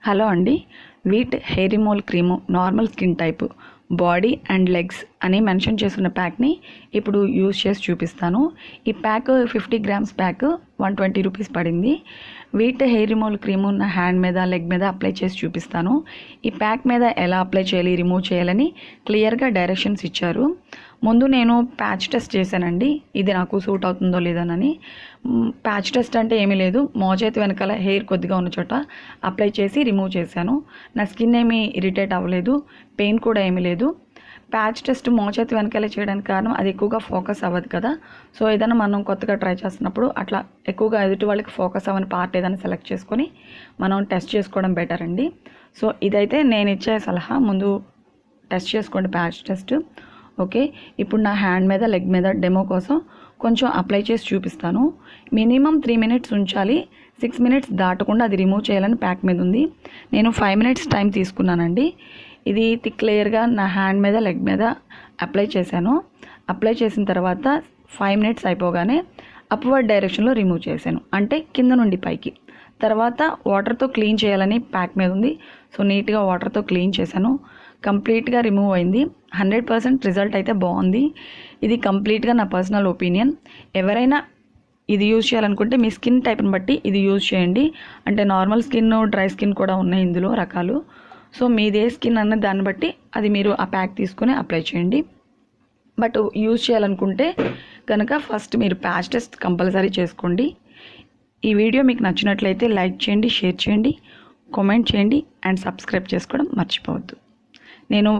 Hello అండి. Wheat hair removal cream normal skin type body and legs అని mention చేస్తున్న ప్యాక్ని ఇప్పుడు యూజ్ చేసి చూపిస్తాను. ఈ ప్యాక్ 50 గ్రామ్స్ ప్యాక్ 120 రూపీస్ పడింది. వీట్ హెయిర్ రిమూవల్ క్రీము నా హ్యాండ్ మీద లెగ్ మీద అప్లై చేసి చూపిస్తాను. ఈ ప్యాక్ మీద ఎలా అప్లై చేయాలి, రిమూవ్ చేయాలని క్లియర్గా డైరెక్షన్స్ ఇచ్చారు. ముందు నేను ప్యాచ్ టెస్ట్ చేశానండి, ఇది నాకు సూట్ అవుతుందో లేదోనని. ప్యాచ్ టెస్ట్ అంటే ఏమీ లేదు, మోచేతి వెనకాల హెయిర్ కొద్దిగా ఉన్న చోట అప్లై చేసి రిమూవ్ చేశాను. నా స్కిన్ ఏమీ ఇరిటేట్ అవ్వలేదు, పెయిన్ కూడా ఏమీ లేదు. ప్యాచ్ టెస్ట్ మోచేతి వెనకాల చేయడానికి కారణం అది ఎక్కువగా ఫోకస్ అవ్వదు కదా. సో ఏదైనా మనం కొత్తగా ట్రై చేస్తున్నప్పుడు అట్లా ఎక్కువగా ఎదుటి వాళ్ళకి ఫోకస్ అవ్వని పార్ట్ ఏదైనా సెలెక్ట్ చేసుకొని మనం టెస్ట్ చేసుకోవడం బెటర్ అండి. సో ఇదైతే నేను ఇచ్చే సలహా, ముందు టెస్ట్ చేసుకోండి ప్యాచ్ టెస్ట్. ఓకే, ఇప్పుడు నా హ్యాండ్ మీద లెగ్ మీద డెమో కోసం కొంచెం అప్లై చేసి చూపిస్తాను. మినిమం 3 మినిట్స్ ఉంచాలి, 6 మినిట్స్ దాటకుండా అది రిమూవ్ చేయాలని ప్యాక్ మీద ఉంది. నేను 5 మినిట్స్ టైం తీసుకున్నానండి. ఇది థిక్ లేయర్గా నా హ్యాండ్ మీద లెగ్ మీద అప్లై చేశాను. అప్లై చేసిన తర్వాత 5 మినిట్స్ అయిపోగానే అప్వర్డ్ డైరెక్షన్లో రిమూవ్ చేశాను, అంటే కింద నుండి పైకి. తర్వాత వాటర్తో క్లీన్ చేయాలని ప్యాక్ మీద ఉంది. సో నీట్గా వాటర్తో క్లీన్ చేశాను, కంప్లీట్గా రిమూవ్ అయింది. 100% రిజల్ట్ అయితే బాగుంది. ఇది కంప్లీట్గా నా పర్సనల్ ఒపీనియన్. ఎవరైనా ఇది యూజ్ చేయాలనుకుంటే మీ స్కిన్ టైప్ని బట్టి ఇది యూజ్ చేయండి. అంటే నార్మల్ స్కిన్, డ్రై స్కిన్ కూడా ఉన్నాయి ఇందులో రకాలు. సో మీదే స్కిన్ అన్న దాన్ని బట్టి అది మీరు ఆ ప్యాక్ తీసుకొని అప్లై చేయండి. బట్ యూజ్ చేయాలనుకుంటే కనుక ఫస్ట్ మీరు ప్యాచ్ టెస్ట్ కంపల్సరీ చేసుకోండి. ఈ వీడియో మీకు నచ్చినట్లయితే లైక్ చేయండి, షేర్ చేయండి, కామెంట్ చేయండి అండ్ సబ్స్క్రైబ్ చేసుకోవడం మర్చిపోవద్దు. నేను